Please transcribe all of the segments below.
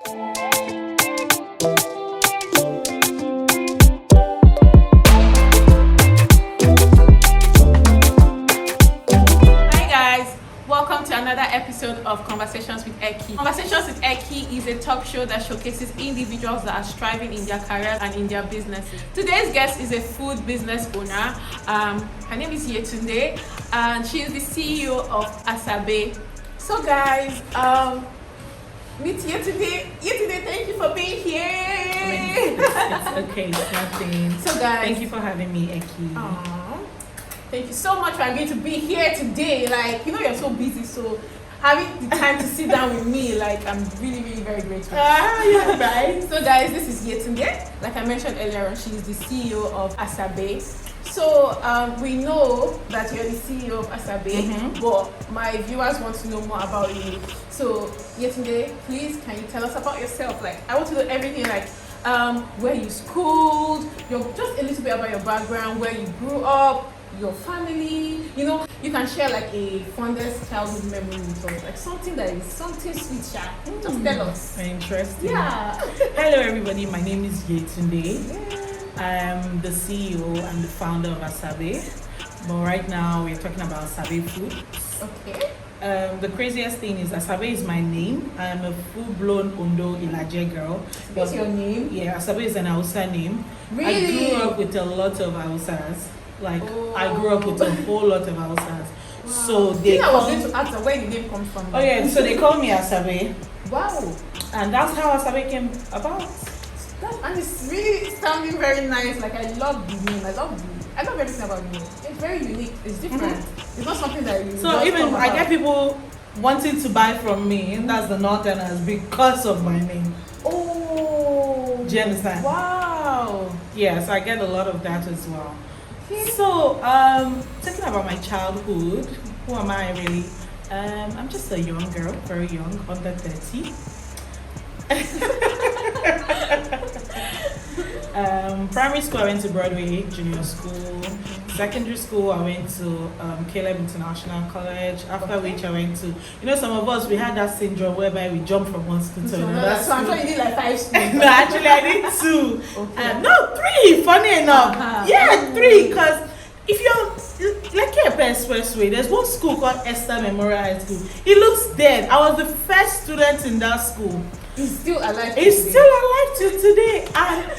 Welcome to another episode of Conversations with Eki. Conversations with Eki is a talk show that showcases individuals that are striving in their careers and in their businesses. Today's guest is a food business owner. Her name is Yetunde, and she is the CEO of Asabe. So guys, meet Yetunde. Yetunde, thank you for being here. It's okay, it's nothing. So guys, thank you for having me, Eki. Thank you so much for agreeing to be here today. Like, you know, you're so busy, so having the time to sit down with me, like, I'm really, really very grateful. Yeah, right. So, guys, this is Yetunde. Like I mentioned earlier on, she is the CEO of Asabe. So, we know that you're the CEO of Asabe, but my viewers want to know more about you. So, Yetunde, please, can you tell us about yourself? Like, I want to know everything, like, where you schooled, just a little bit about your background, where you grew up, your family, you know, you can share like a fondest childhood memory with us, like something sweet, Sha. Just tell us. Interesting. Yeah. Hello, everybody. My name is Yetunde. I'm the CEO and the founder of Asabe. But right now, we're talking about Asabe Foods. Okay. The craziest thing is Asabe is my name. I'm a full-blown Ondo Ilaje girl. What's your name? Yeah, Asabe is an Hausa name. Really? I grew up with a lot of Hausas. I grew up with a whole lot of Hausas. Wow. So they I was going to ask where the name comes from. Oh yeah, so they call me Asabe. Wow. And that's how Asabe came about. And it's really sounding very nice. Like, I love the name. I love everything about the name. It's very unique. It's different. It's not something that you So even I get people wanting to buy from me, and that's the Northerners, because of my name. Oh. Do you understand? Wow. Yes, I get a lot of that as well. Okay. So, talking about my childhood, who am I really? I'm just a young girl, very young, under 30. Primary school, I went to Broadway Junior School. Secondary school, I went to Kaale International College. After which I went to, some of us, we had that syndrome whereby we jump from one school to another. So I'm sure you did like 5 schools. No, actually I did 2. Okay. No, 3, funny enough. Yeah, 3, because if you're like Expressway, there's one school called Esther Memorial High School. It looks dead. I was the first student in that school. He's still alive. It's still alive till today. And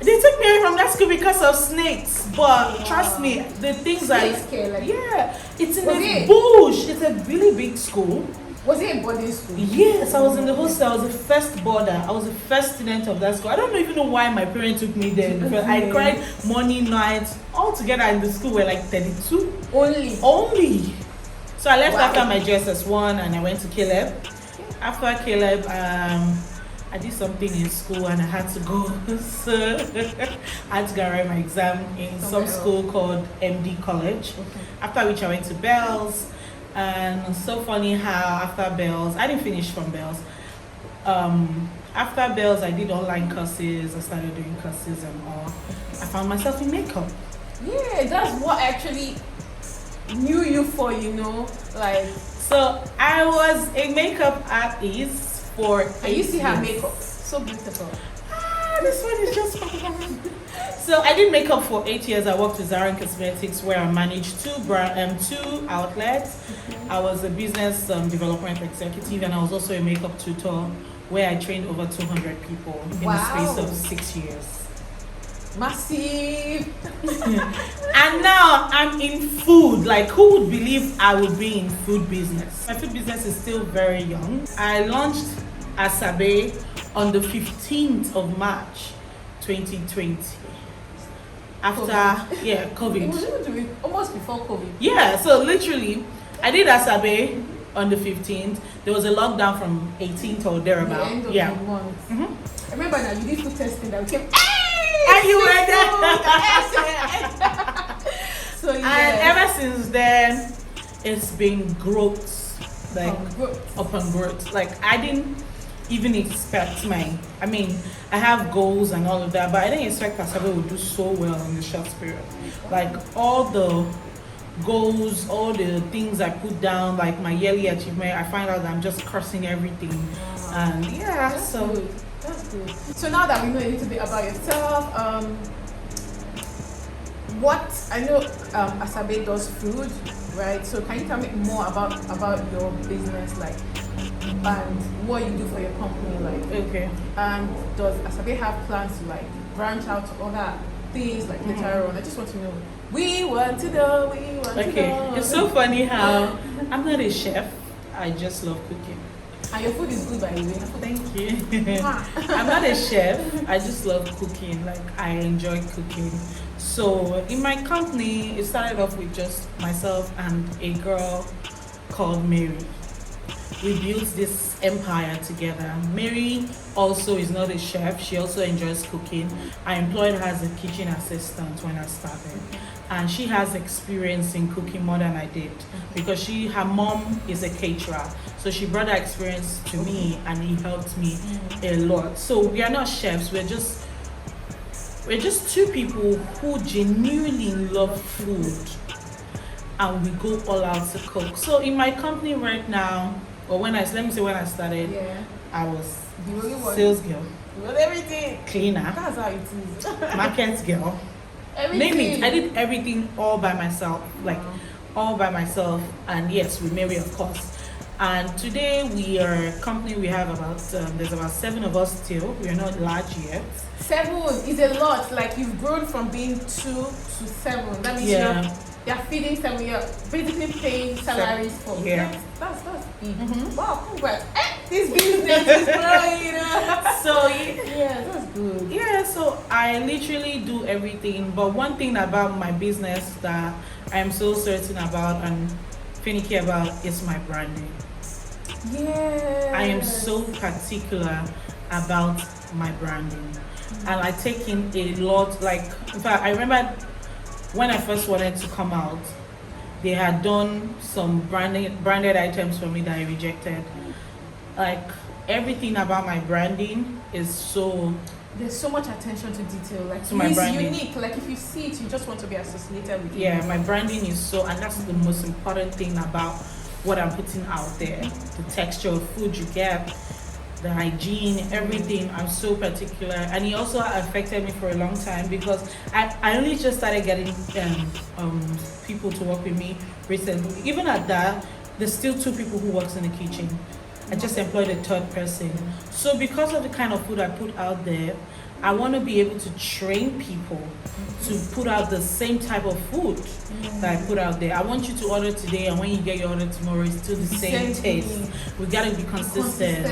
they took me away from that school because of snakes. But trust me, the things it's in the bush. It's a really big school. Was it a boarding school? Yes, I was in the hostel. I was the first boarder. I was the first student of that school. I don't even know why my parents took me there. Because I cried morning, night, all together in the school were like 32. Only. So I left after my JSS1 and I went to Caleb. After Caleb, I did something in school and I had to go. So I had to go write my exam in some school called MD College. After which I went to Bells. And it's so funny how after Bells, I didn't finish from Bells. After Bells, I did online courses. I started doing courses and all. I found myself in makeup. Yeah, that's what I actually knew you for, like. So I was a makeup artist for 8 years. And you see her makeup, so beautiful. This one is just fun. So I did makeup for 8 years. I worked with Zara Cosmetics where I managed 2 outlets. I was a business development executive and I was also a makeup tutor where I trained over 200 people in the space of 6 years. Massive. And now I'm in food. Like, who would believe I would be in food business? My food business is still very young. I launched Asabe on the 15th of March 2020. After COVID. It was even almost before COVID. Yeah, so literally I did Asabe on the 15th. There was a lockdown from 18th or thereabout. The end of the month. I remember now you did food testing that we came. And you were there. So and ever since then, it's been growth, upon growth. Like I didn't even expect I have goals and all of that, but I didn't expect Asabe would do so well in the short period. Like all the goals, all the things I put down, like my yearly achievement, I find out that I'm just crossing everything. And yeah, That's so good. That's good. So now that we know a little bit about yourself, what I know, Asabe does food, right? So can you tell me more about your business, like, and what you do for your company, like? okay. And does Asabe have plans to like branch out to other things like later on? I just want to know. We want to know. We want to know. It's so funny how I'm not a chef. I just love cooking. And your food is good, by the way. Thank you. I'm not a chef. I just love cooking. Like, I enjoy cooking. So in my company, it started off with just myself and a girl called Mary. We built this empire together. Mary also is not a chef. She also enjoys cooking. I employed her as a kitchen assistant when I started. And she has experience in cooking more than I did, because her mom is a caterer. So she brought that experience to me, and it helped me a lot. So we are not chefs. We're just two people who genuinely love food, and we go all out to cook. So in my company right now, or when I started, I was sales girl, everything, cleaner, that's how it is. market girl. Everything. Name it. I did everything all by myself, all by myself. And yes, with Mary, of course. And today we are a company. We have there's about 7 of us still. We are not large yet. 7 is a lot. Like, you've grown from being 2 to 7. That means you're feeding 7. You're basically paying salaries for. Yeah. That's big. Wow, congrats. This business is growing. So yeah, that's good. Yeah, so I literally do everything. But one thing about my business that I'm so certain about and finicky about is my branding. Yeah. I am so particular about my branding. And I take in a lot, in fact, I remember when I first wanted to come out, they had done some branded items for me that I rejected. Like, everything about my branding is so... There's so much attention to detail. Like, to my branding. Unique. Like, if you see it, you just want to be associated with it. Yeah, my branding is so... And that's the most important thing about what I'm putting out there. The texture of food you get, the hygiene, everything. I'm so particular. And it also affected me for a long time, because I only just started getting people to work with me recently. Even at that, there's still 2 people who works in the kitchen. I just employed a 3rd person. So because of the kind of food I put out there, I want to be able to train people to put out the same type of food that I put out there. I want you to order today, and when you get your order tomorrow, it's still the same taste. We got to be consistent.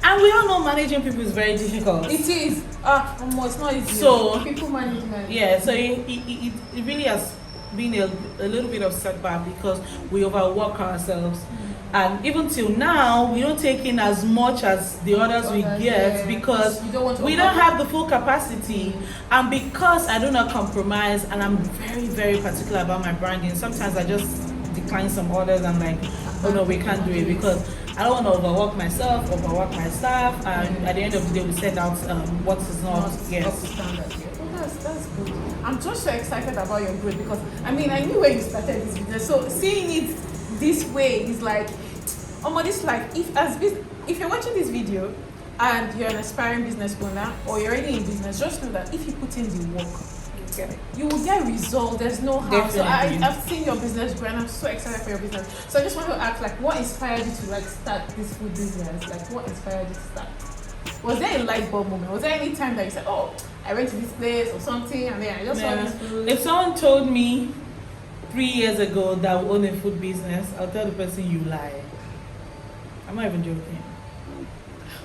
And we all know managing people is very difficult. It is. It's not easy. So people management. Yeah, so it really has been a little bit of setback, because we overwork ourselves. And even till now, we don't take in as much as the others we get, because we don't have the full capacity. And because I do not compromise, and I'm very, very particular about my branding, sometimes I just decline some orders and oh no, we can't do it, because I don't want to overwork myself, overwork my staff, and at the end of the day, we set out what is not standard. That's good. I'm just so excited about your growth, because I knew where you started this business. So seeing it this way is like, if you're watching this video and you're an aspiring business owner, or you're already in business, just know that if you put in the work, you will get results. There's no how. So I've seen your business grow, and I'm so excited for your business. So I just want to ask, what inspired you to start this food business? What inspired you to start? Was there a light bulb moment? Was there any time that you said, "Oh, I went to this place or something, and then I just saw this food"? If someone told me 3 years ago that we own a food business, I'll tell the person, you lie. I'm not even joking.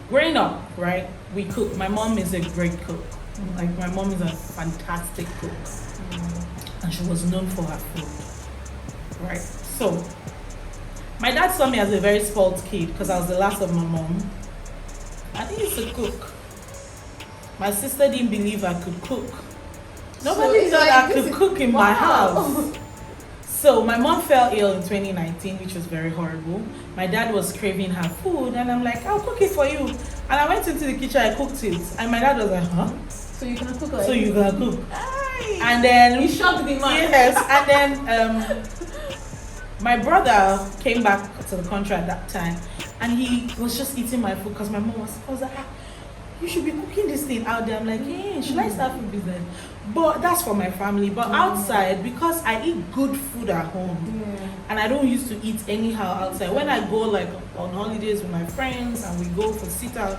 Growing up, right, we cook. My mom is a great cook. My mom is a fantastic cook. And she was known for her food. Right? So, my dad saw me as a very spoiled kid, because I was the last of my mom. I used to cook. My sister didn't believe I could cook. Nobody thought I could cook in my house. So my mom fell ill in 2019, which was very horrible. My dad was craving her food, and I'm like, I'll cook it for you. And I went into the kitchen, I cooked it. And my dad was like, huh? So you can cook So you can cook. Aye. And then... You shocked the man. Yes. And then my brother came back to the country at that time. and he was just eating my food because my mom was like, you should be cooking this thing out there. I'm like, hey, should I start food business? But that's for my family. But outside, because I eat good food at home, and I don't used to eat anyhow outside. When I go like on holidays with my friends and we go for sit out,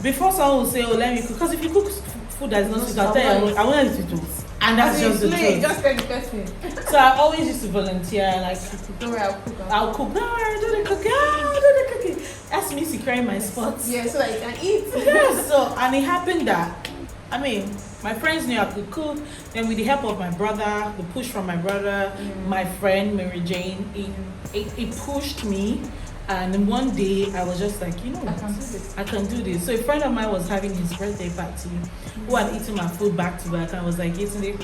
before someone will say, oh, let me cook. Because if you cook food that's not sweet, I'll tell you, I want to do. And that's just the truth. Just tell the person. So I always used to volunteer, like, don't worry, I'll cook. Don't worry, do the cooking. Do the cooking. That's me securing my spots. Yeah, so that you can eat. Yeah, so, and it happened that, I mean, my friends knew I could cook. Then with the help of my brother, the push from my brother, my friend Mary Jane, it pushed me. And then one day I was just like, you know what? I can do this. So a friend of mine was having his birthday party who had eaten my food back to back. And I was like, Yetunde,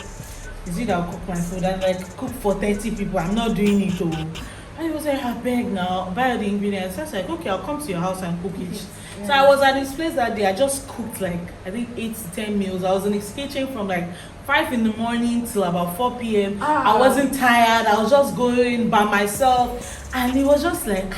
is it I'll cook my food? And like, cook for 30 people. I'm not doing it all. And he was like, I beg now, buy all the ingredients. So I was like, okay, I'll come to your house and cook it. Yeah. So I was at his place that day. I just cooked like, I think 8 to 10 meals. I was in his kitchen from like 5 in the morning till about 4 p.m. I wasn't tired. I was just going by myself. And he was just like,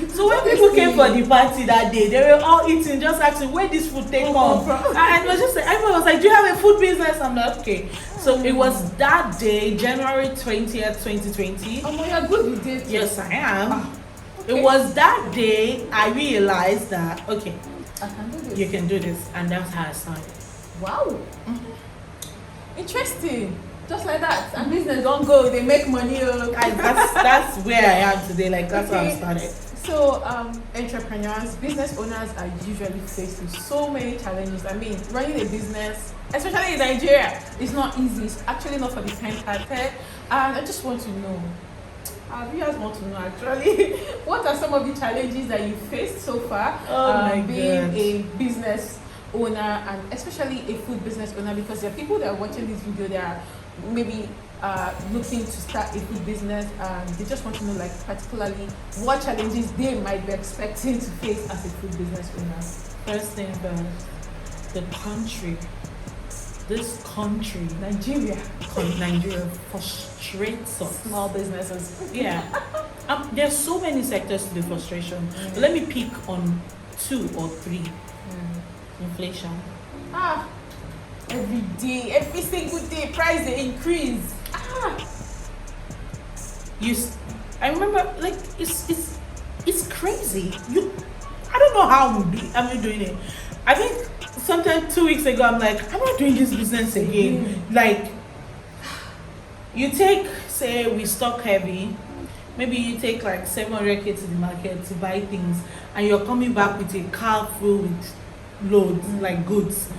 So when people came for the party that day, they were all eating, just asking, where this food take from? And it was just like, everyone was like, do you have a food business? I'm like, okay. So it was that day, January 20th, 2020. Oh my God, good you did. Yes, I am. Okay. It was that day I realized that, okay, I can do this. You can do this. And that's how I started. Wow. Interesting. Just like that. And business don't go, they make money. That's where I am today. Like, that's how I started. So, entrepreneurs, business owners are usually faced with so many challenges. I mean, running a business, especially in Nigeria, is not easy. It's actually not for the faint-hearted. And I just want to know, our viewers want to know actually, what are some of the challenges that you faced so far being a business owner, and especially a food business owner? Because there are people that are watching this video, they are maybe looking to start a food business, and they just want to know, like, particularly what challenges they might be expecting to face as a food business owner. First thing first, the country. This country, Nigeria frustrates us. Small businesses. Yeah. There's so many sectors to the frustration. But let me pick on 2 or 3. Inflation. Every day, every single day, price they increase. I remember, like, it's crazy. I don't know how I'm doing it. I think sometime 2 weeks ago, I'm like, I'm not doing this business again. Like, you take, say, we stock heavy. Maybe you take like 700k to the market to buy things, and you're coming back with a car full with loads, like goods.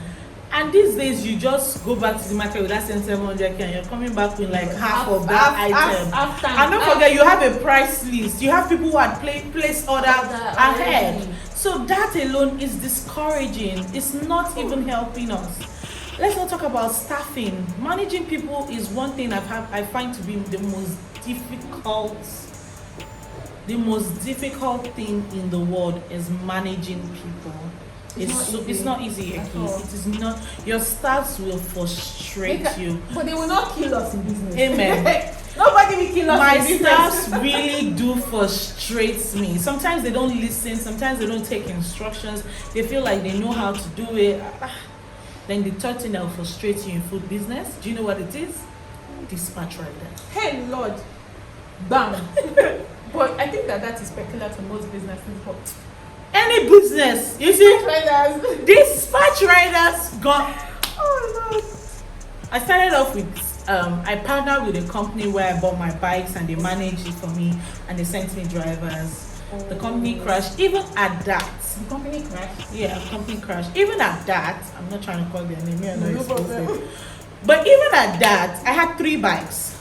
And these days, you just go back to the market with that same 700k, and you're coming back with like half of that item. And don't forget, you have a price list. You have people who had placed order ahead. So that alone is discouraging. It's not even helping us. Let's not talk about staffing. Managing people is one thing I find to be the most difficult thing in the world is managing people. It's not easy. It is not. Your staffs will frustrate you, but they will not kill us in business. Amen. Nobody will kill us. My staffs really do frustrate me. Sometimes they don't listen. Sometimes they don't take instructions. They feel like they know how to do it. Then the third thing that will frustrate you in food business, do you know what it is? Dispatch riders. Hey Lord, bam. But I think that is peculiar to most businesses. But any business, you see, dispatch riders got. Oh Lord. I started off with I partnered with a company where I bought my bikes, and they managed it for me, and they sent me drivers. The company crashed. Even at that, the company crashed. Yeah, the company crashed. Even at that, I'm not trying to call their name. I know it's supposed to. But even at that, I had 3 bikes.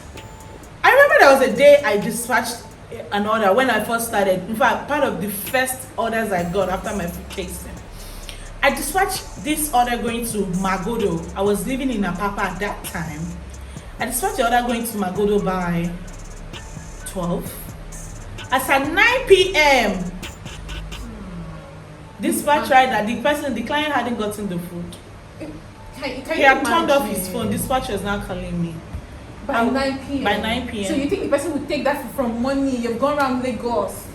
I remember there was a day I dispatched an order when I first started. In fact, part of the first orders I got after my food tasting, I dispatched this order going to Magodo. I was living in Apapa at that time. I dispatched the order going to Magodo by 12. As at 9 p.m. Dispatch rider, the client hadn't gotten the food. He had turned off his phone. Dispatch was now calling me. By 9 p.m. By 9 p.m. So you think the person would take that from money? You've gone around Lagos.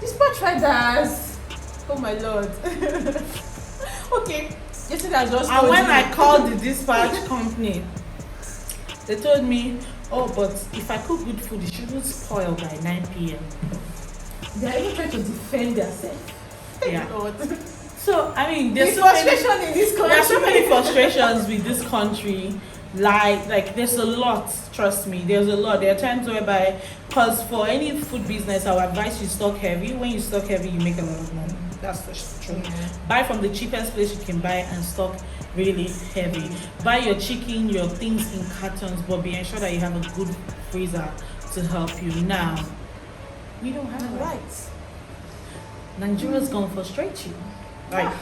Dispatch riders. Oh my lord. Okay. Yesterday I just. And when I called the dispatch company, they told me, oh, but if I cook good food, it shouldn't spoil by 9 p.m. They are even trying to defend themselves. Yeah. Lord. So, I mean, There's frustration in this country. there are so many frustrations with this country. Like there's a lot, trust me, there's a lot. There are times whereby, because for any food business, I would advise you stock heavy. When you stock heavy, you make a lot of money. That's the truth. Buy from the cheapest place you can buy and stock really heavy. Buy your chicken, your things in cartons, but be ensured that you have a good freezer to help you. Now, we don't have that. Right. Nigeria's gonna frustrate you. Like,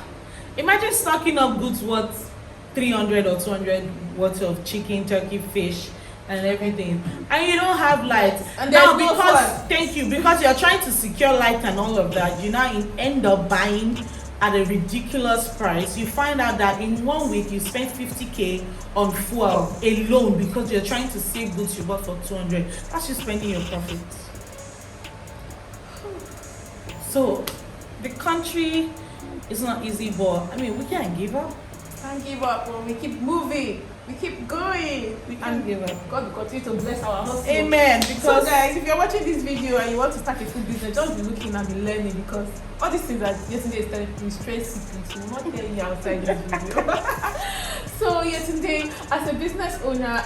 imagine stocking up goods worth 300 or 200 worth of chicken, turkey, fish, and everything, and you don't have light. And now, there's no because thank you, because you're trying to secure light and all of that, you now end up buying at a ridiculous price. You find out that in 1 week you spent 50k on fuel alone because you're trying to save goods you bought for 200. That's you spending your profits. So the country is not easy, but I mean, we can't give up. Can't give up, but we keep moving. We keep going. We can't give up. God will continue to bless our hustle. Amen. So Because guys, if you're watching this video and you want to start a food business, just be looking and be learning, because all these things that Yetunde is telling you straight secrets. We will not tell you outside this video. So Yetunde, as a business owner,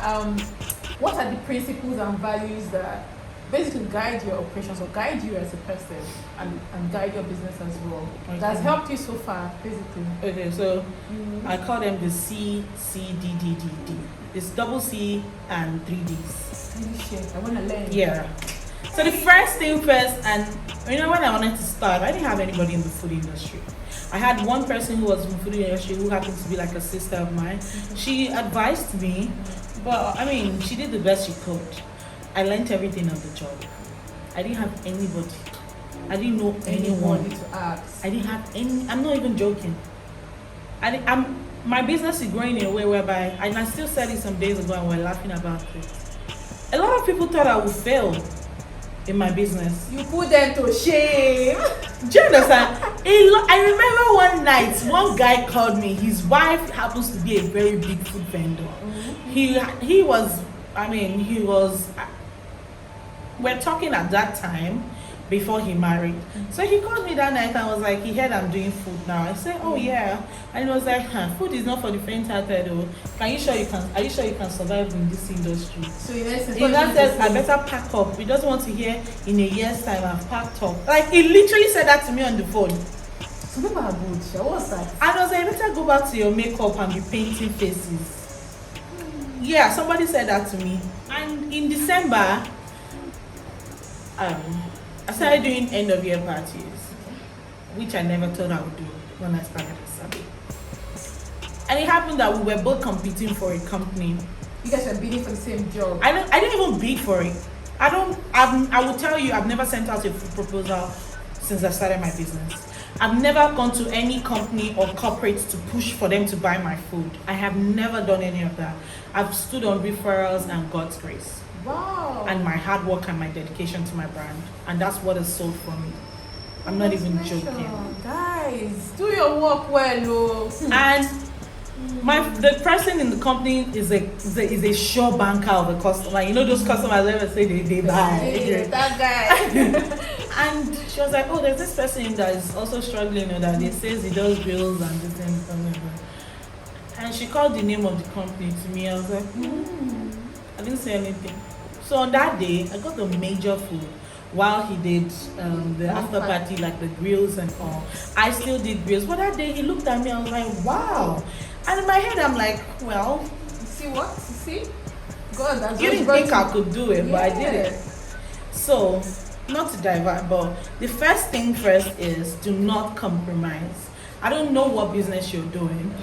what are the principles and values that basically guide your operations or guide you as a person and guide your business as well? Okay. That's helped you so far, basically. okay, so I call them the C, C, D, D, D, D. It's double C and 3 Ds. Really shit. I want to learn. Yeah. So the first thing first, and you know, when I wanted to start, I didn't have anybody in the food industry. I had one person who was in the food industry who happened to be like a sister of mine. She advised me, but I mean, she did the best she could. I learned everything on the job. I didn't have anybody. I didn't know anyone. To ask. I didn't have any. I'm not even joking. My business is growing in a way whereby, and I still said it some days ago, and we're laughing about it. A lot of people thought I would fail in my business. You put them to shame. Do you understand? I remember one night, one guy called me. His wife happens to be a very big food vendor. He was. We're talking at that time before he married. So he called me that night and was like, he heard I'm doing food now. I said, oh yeah. And he was like, food is not for the faint-hearted. Are you sure you can survive in this industry? So he said, I better pack up. He doesn't want to hear in a year's time I've packed up. Like, he literally said that to me on the phone. So people are good. What's that? And I was like, better go back to your makeup and be painting faces. Yeah, somebody said that to me. And in December, I started doing end of year parties, which I never thought I would do when I started Asabe. And it happened that we were both competing for a company. You guys were bidding for the same job. I didn't even bid for it. I will tell you, I've never sent out a food proposal since I started my business. I've never gone to any company or corporate to push for them to buy my food. I have never done any of that. I've stood on referrals and God's grace. Wow. And my hard work and my dedication to my brand. And that's what has sold for me. I'm not even joking. Guys, do your work well, And the person in the company is a sure banker of a customer. You know those customers ever say they buy. That guy. And she was like, oh, there's this person that is also struggling with that. He says he does bills and this and that. And she called the name of the company to me. I was like, I didn't say anything. So on that day, I got the major food while he did the after party, like the grills and all. I still did grills. But that day, he looked at me, I was like, wow. And in my head, I'm like, well. You see what? You see? God, that's you didn't think I could do it, but I did it. So, not to divert, but the first thing first is do not compromise. I don't know what business you're doing.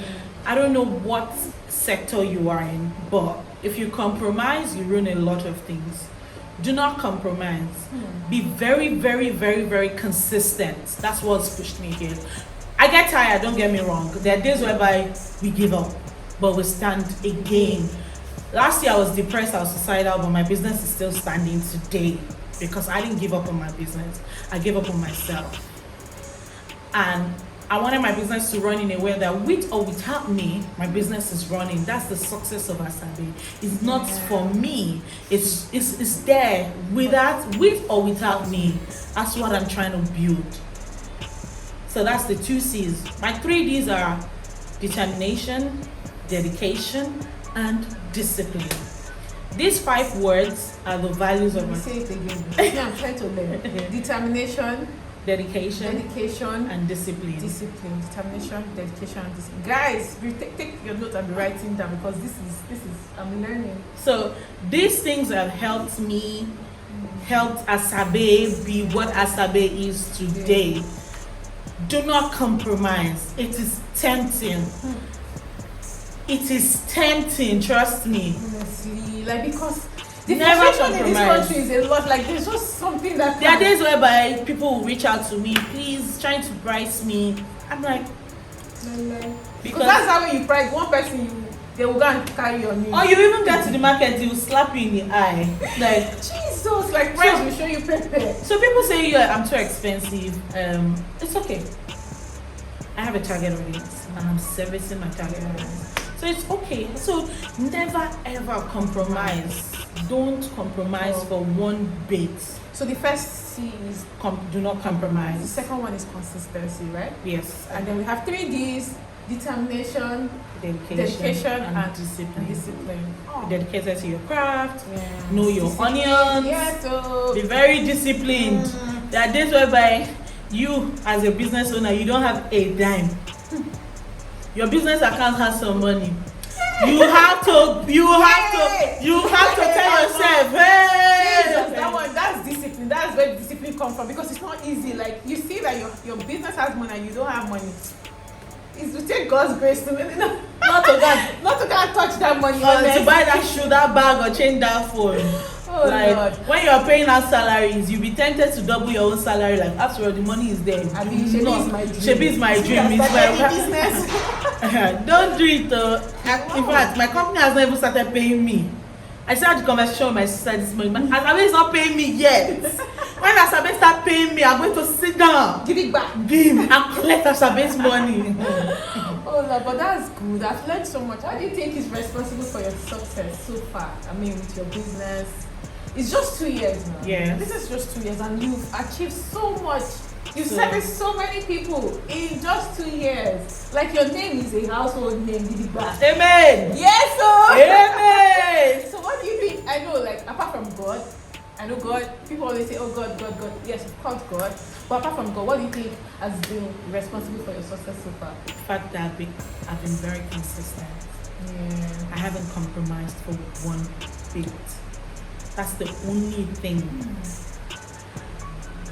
I don't know what sector you are in, but if you compromise, you ruin a lot of things. Do not compromise. Be very, very, very, very consistent. That's what's pushed me here. I get tired, don't get me wrong. There are days whereby we give up, but we stand again. Last year I was depressed, I was suicidal, but my business is still standing today. because I didn't give up on my business. I gave up on myself. And I wanted my business to run in a way that with or without me, my business is running. That's the success of Asabe. It's not for me. It's there with or without me. That's what I'm trying to build. So that's the 2 C's. My 3 D's are determination, dedication, and discipline. These 5 words are the values of my... Say it again. Yeah, I'm trying to learn. Determination, dedication, and discipline. Determination, dedication, and discipline. Guys, take your note and be writing down, because this is I'm learning. So these things have helped me, helped Asabe be what Asabe is today. Do not compromise. It is tempting. It is tempting, trust me. Honestly, like, because the never frustration in this country is a lot. Like, there's just something that there are days whereby people will reach out to me, please, trying to price me. I'm like, because that's how when you price one person, they will go and carry your name. Or you even get to the market, they will slap you in the eye. Like, Jesus, like, price will show you pepper. So people say, yeah, I'm too expensive. It's okay. I have a target audience and I'm servicing my target audience. So it's okay. So never ever compromise. Don't compromise for one bit. So the first C is do not compromise. The second one is consistency, right? Yes. And then we have 3 D's: determination, dedication and discipline. Oh. Dedicated to your craft. Yeah. Know your onions. Yeah, so be very disciplined. There are days whereby you, as a business owner, you don't have a dime. Your business account has some money. You have to tell yourself, hey! That's discipline. That's where discipline comes from, because it's not easy. Like, you see that your business has money and you don't have money. It's to take God's grace to not to touch that money. To buy that shoe, that bag, or change that phone. Oh, like, Lord. when you're paying out salaries, you'll be tempted to double your own salary. Like, after all, the money is there. I mean, Shebi is my dream. Shebi is my dream. It's my business. Don't do it though. In fact, my company has not even started paying me. I started the conversation with my sister this morning, but Asabe is not paying me yet. When Asabe start paying me, I'm going to sit down, give it back, and collect Asabe's money. Oh, Lord, but that's good. I've learned so much. How do you think is responsible for your success so far? I mean, with your business. It's just 2 years now. Yeah. This is just 2 years, and you've achieved so much. You've serviced so many people in just 2 years. Like, your name is a household name, Gidigba. Amen. Yes, sir. Amen. So what do you think? I know, like, apart from God, I know God. People always say, "Oh, God, God, God." Yes, of course, God. But apart from God, what do you think has been responsible for your success so far? The fact that I've been very consistent. Yeah. I haven't compromised for one bit. That's the only thing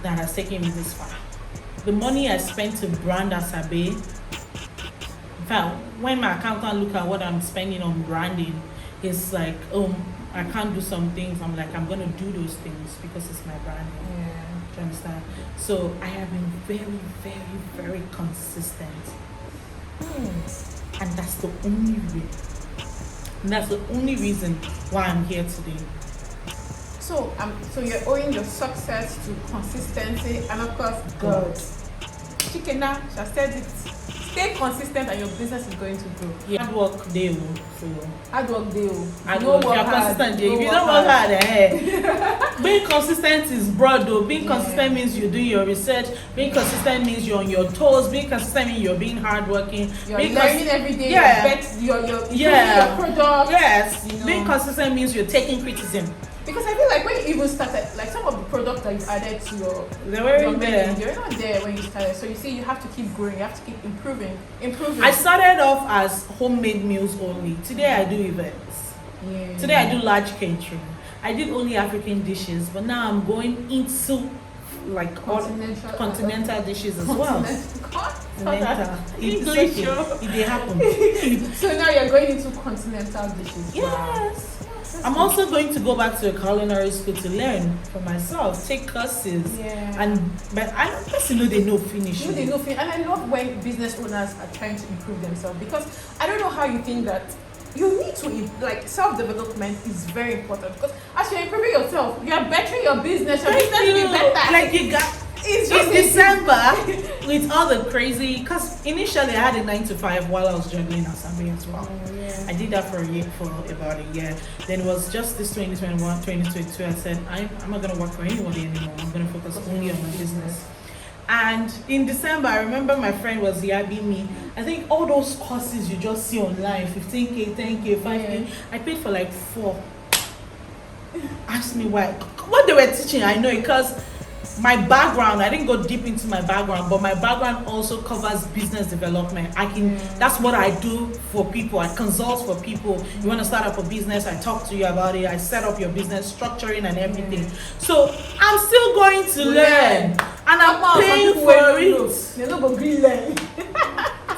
that has taken me this far. The money I spent to brand Asabe, in fact, when my accountant look at what I'm spending on branding, it's like, I can't do some things. I'm like, I'm going to do those things because it's my branding. Yeah. Do you understand? So I have been very, very, very consistent. And that's the only reason. And that's the only reason why I'm here today. So you're owing your success to consistency and, of course, God. Chikena, she has said it. Stay consistent and your business is going to grow. Yeah. Hard work day. Hard work day. Hard work. You're consistent. If you don't work hard, being consistent is broad though. Being consistent means you're doing your research. Being consistent means you're on your toes. Being consistent means you're being hardworking. You're learning every day. Yeah. You're improving your product. Yes. You know. Being consistent means you're taking criticism. Because I feel like when you even started, like some of the products that you added to your they weren't there. They were not there when you started. So you see, you have to keep growing. You have to keep improving. I started off as homemade meals only. Today I do events. Yeah. Today I do large catering. I did only African dishes, but now I'm going into like continental dishes as well. English, it they happen. So now you're going into continental dishes. Yes. I'm also going to go back to a culinary school to learn for myself, take courses. Yeah. But I don't personally they know finish. They know finish. And I love when business owners are trying to improve themselves, because I don't know how you think that you need to, like, self-development is very important, because as you're improving yourself, you're bettering your business. Your business will be better. Like you got. It's In just December, with all the crazy, because initially I had a 9 to 5 while I was juggling Asabe as well. I did that for about a year. Then it was just this 2021, 2022. I said, I'm not going to work for anybody anymore. I'm going to focus only on my business. And in December, I remember my friend was yabbing me. I think all those courses you just see online, 15K, 10K, 5K, I paid for like 4. Ask me why. What they were teaching, I know, because my background, I didn't go deep into my background, but my background also covers business development. That's what I do for people. I consult for people. You want to start up a business, I talk to you about it. I set up your business, structuring and everything. So I'm still going to learn, and I'm paying for it. You're not going to learn.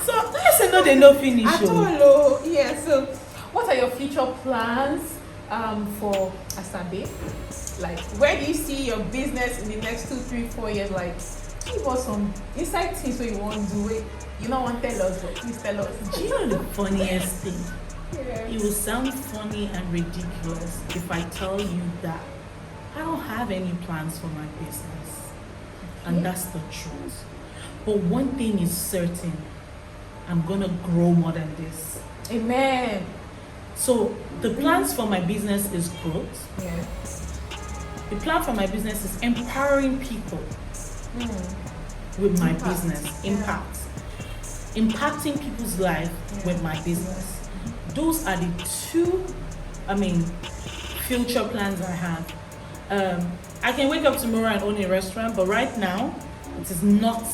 So I know they no finish. At all, yeah. So what are your future plans for Asabe? Like, where do you see your business in the next 2, 3, 4 years? Like, give us some inside things what you want to do. It. You don't want to tell us, but please tell us. Do you know the funniest thing? Yeah. It will sound funny and ridiculous if I tell you that I don't have any plans for my business. And that's the truth. But one thing is certain, I'm going to grow more than this. Amen. So the plans for my business is growth. Yeah. The plan for my business is empowering people with my business. Impact. Impacting people's life with my business. Those are the two, future plans I have. I can wake up tomorrow and own a restaurant, but right now, it is not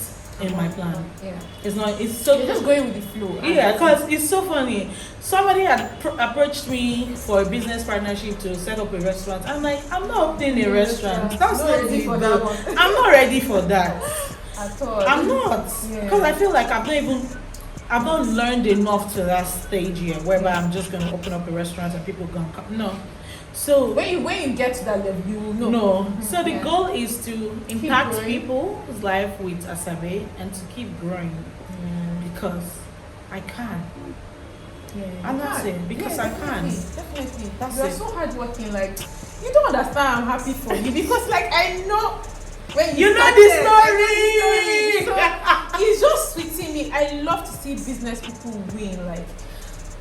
in my plan. Yeah. It's not. It's so. You're just going with the flow. Yeah, because it's so funny. Somebody had approached me for a business partnership to set up a restaurant. I'm like, I'm not opening a restaurant. That's not ready for that one. I'm not ready for that. At all. I'm not, because I feel like I've not learned enough to that stage yet, whereby I'm just gonna open up a restaurant and people gonna come. No. So when you get to that level, you will know. No. So the goal is to impact people's life with Asabe and to keep growing, because I can. Yeah, I'm not saying because I can. Definitely. That's You're it. so hardworking. Like, you don't understand. I'm happy for you, because like I know when you know started, the story. So it's just sweeting me. I love to see business people win. Like,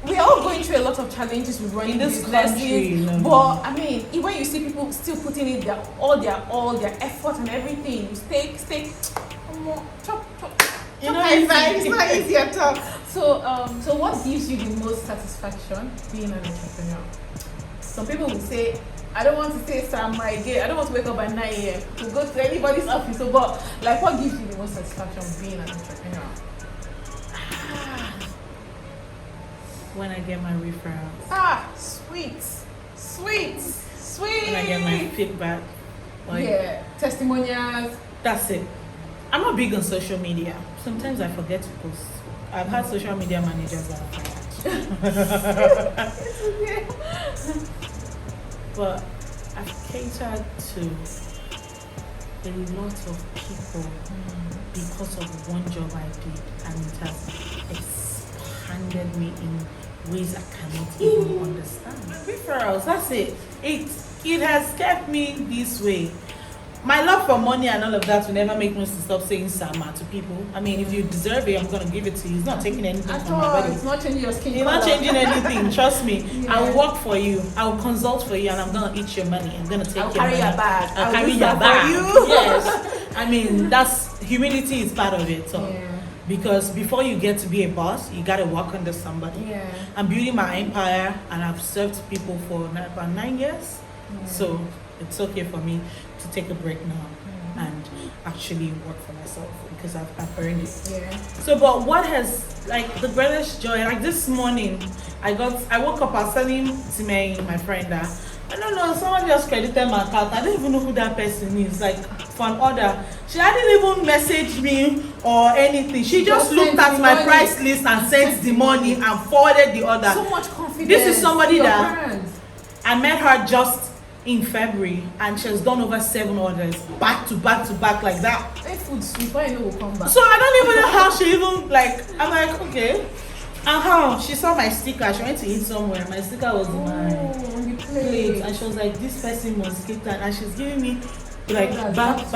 we're all going through a lot of challenges with running in this businesses, country. but when you see people still putting in all their effort and everything, stay, chop. You know, it's not easy at all. So what gives you the most satisfaction being an entrepreneur? Some people will say, I don't want to say Sam Maige, I don't want to wake up at 9 a.m. to go to anybody's office. So, but like, what gives you the most satisfaction being an entrepreneur? When I get my referrals. Sweet. When I get my feedback. Testimonials. That's it. I'm not big on social media. Sometimes I forget to post. I've had social media managers that are fired. But I've catered to a lot of people because of one job I did, and it has expanded me in ways I cannot even understand. Referrals, that's it. It has kept me this way. My love for money and all of that will never make me stop saying Sama to people. I mean, if you deserve it, I'm going to give it to you. It's not taking anything from my body. It's not changing your skin color. It's not changing anything. Trust me. I'll work for you. I'll consult for you, and I'm going to eat your money. I'm going to take your money. I'll carry your bag. I'll carry your bag. You. Yes. I mean, humility is part of it. So. Because before you get to be a boss, you got to work under somebody. I'm building my empire, and I've served people for about 9 years. So it's okay for me to take a break now and actually work for myself, because I've earned it. So, but what has, like, the greatest joy, like this morning, I woke up, I was telling Timei, my friend, that I don't know, someone just credited my account. I don't even know who that person is, like, for an order. She hadn't even messaged me or anything. She just looked at my price list and sent the money and forwarded the order. So much confidence. This is somebody that I met her just in February, and she has done over 7 orders back to back like that. Food sweet, why you know will come back? So I don't even know how she even, like, I'm like, okay. And how she saw my sticker, she went to eat somewhere. My sticker was in my on the plate, and she was like, "This person must get that," and she's giving me like back,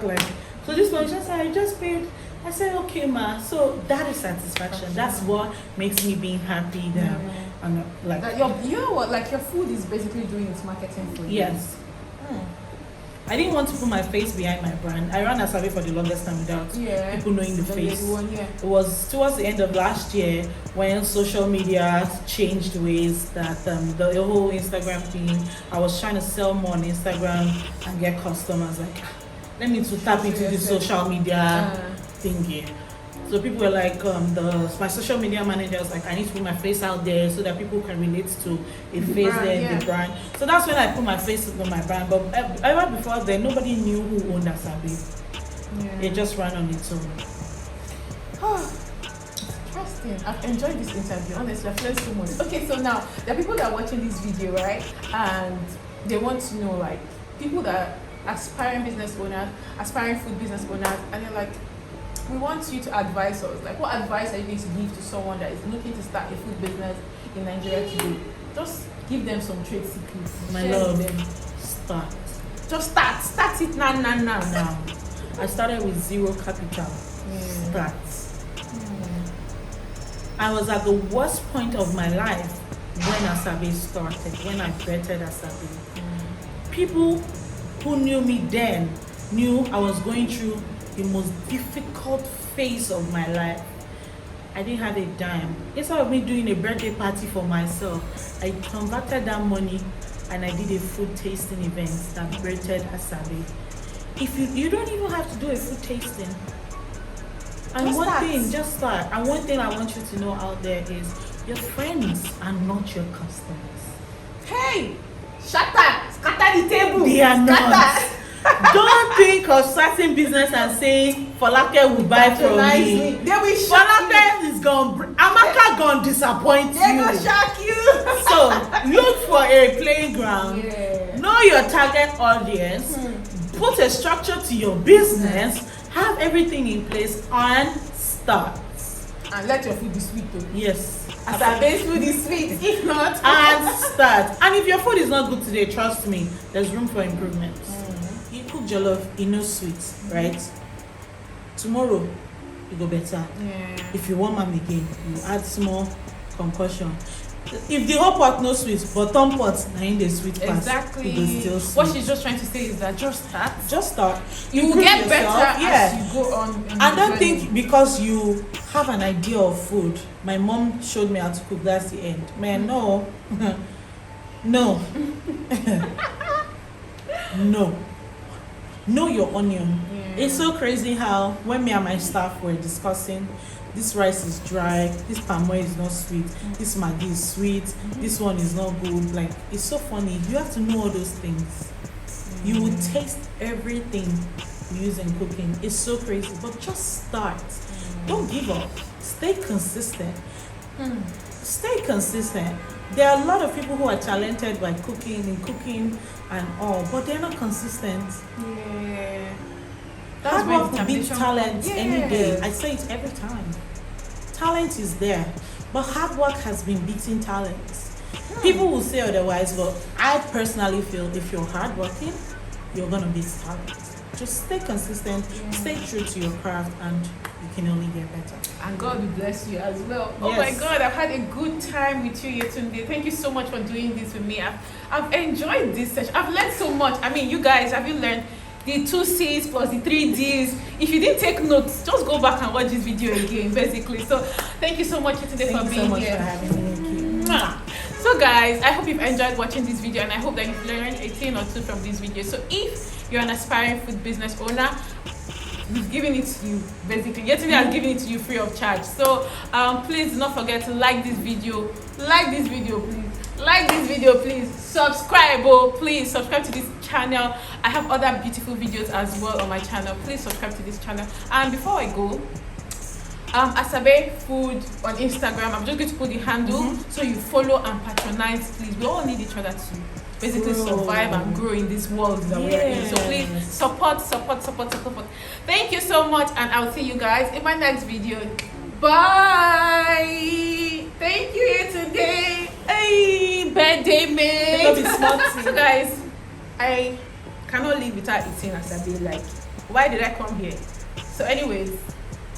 like. So this one just said, "I just paid." I said, "Okay, ma." So that is satisfaction. That's what makes me being happy. That and like that you know what, like your food is basically doing its marketing for you. Yes. I didn't want to put my face behind my brand. I ran Asabe for the longest time without people knowing the face. It was towards the end of last year when social media changed ways that the whole Instagram thing. I was trying to sell more on Instagram and get customers. Like, let me to tap into the social media thingy. So people were like, my social media manager was like, I need to put my face out there so that people can relate to a face there, the brand. So that's when I put my face on my brand. But ever before then, nobody knew who owned Asabe. It just ran on its own. Interesting. I've enjoyed this interview. Honestly, I've learned so much. Okay, so now there are people that are watching this video, right? And they want to know, like, people that are aspiring business owners, aspiring food business owners, and they're like, we want you to advise us. Like, what advice are you going to give to someone that is looking to start a food business in Nigeria today? Just give them some trade secrets. My love, start. Just start. Start it now. I started with zero capital. Start. I was at the worst point of my life when Asabe started, when I created Asabe. People who knew me then knew I was going through the most difficult phase of my life. I didn't have a dime. Instead of me doing a birthday party for myself, I converted that money and I did a food tasting event that birthed Asabe. If you don't even have to do a food tasting. And just start. And one thing I want you to know out there is your friends are not your customers. Hey! Scatter the table! They are not. Don't think of starting business and saying Folake will buy from me. They will shock you. Folake is gone. Amaka gonna disappoint you. They will shock you. So look for a playground. Know your target audience. Put a structure to your business. Have everything in place and start. And let your food be sweet too. Yes. Asabe's food is sweet. If not, and start. And if your food is not good today, trust me, there's room for improvement. You cook jollof, it no sweet, right? Tomorrow, it go better. If you want mam again, you add small concoction. If the whole pot no sweet, but some pot na in the sweet part, exactly. It go still sweet. What she's just trying to say is that just start. You will get yourself. better as you go on. I don't think because you have an idea of food. My mom showed me how to cook. That's the end. Man, no, no, no. Know your onion. It's so crazy how when me and my staff were discussing, this rice is dry, this palm oil is not sweet, this maggi is sweet, this one is not good. Like, it's so funny. You have to know all those things. You will taste everything you use in cooking. It's so crazy, but just start. Don't give up. Stay consistent. Stay consistent. There are a lot of people who are talented by cooking and all, but they're not consistent. Hard work will beat talent any day. I say it every time. Talent is there, but hard work has been beating talent. People will say otherwise, but I personally feel if you're hardworking, you're gonna beat talent. Just stay consistent, stay true to your craft, and you can only get better. And God will bless you as well. Oh my God, I've had a good time with you, Yetunde. Thank you so much for doing this with me. I've enjoyed this session. I've learned so much. I mean, you guys, have you learned the 2 C's plus the 3 D's? If you didn't take notes, just go back and watch this video again, basically. So thank you so much, Yetunde, for being here. Thank you so much for having me. So guys, I hope you've enjoyed watching this video, and I hope that you've learned a thing or two from this video. So if you're an aspiring food business owner, we've given it to you, basically. Yetunde has given it to you free of charge. So please do not forget to like this video. Like this video, please. Subscribe, please subscribe to this channel. I have other beautiful videos as well on my channel. Please subscribe to this channel. And before I go, Asabe Food on Instagram, I'm just going to put the handle so you follow and patronize, please. We all need each other to basically survive and grow in this world that we are in. So please support. Thank you so much, and I'll see you guys in my next video. Bye. entertainment. Don't be smart. So guys, I cannot live without eating Asabe. Like, why did I come here? So anyways,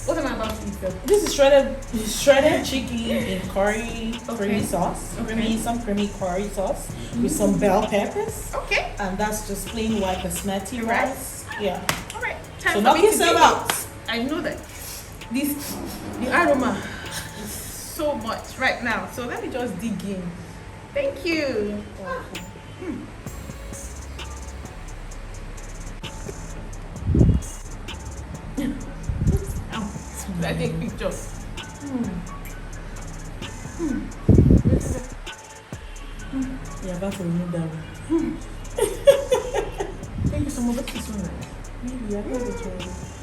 what am I about to eat though? This is shredded chicken in curry creamy sauce. Okay. Some creamy curry sauce with some bell peppers. Okay. And that's just plain white basmati rice. Yeah. Alright. Time So for knock me to yourself dig out. it. I know that the aroma is so much right now. So let me just dig in. Thank you. I take pictures. Yeah, about to remove that one. Thank you so much. This is so nice. Really, I love it.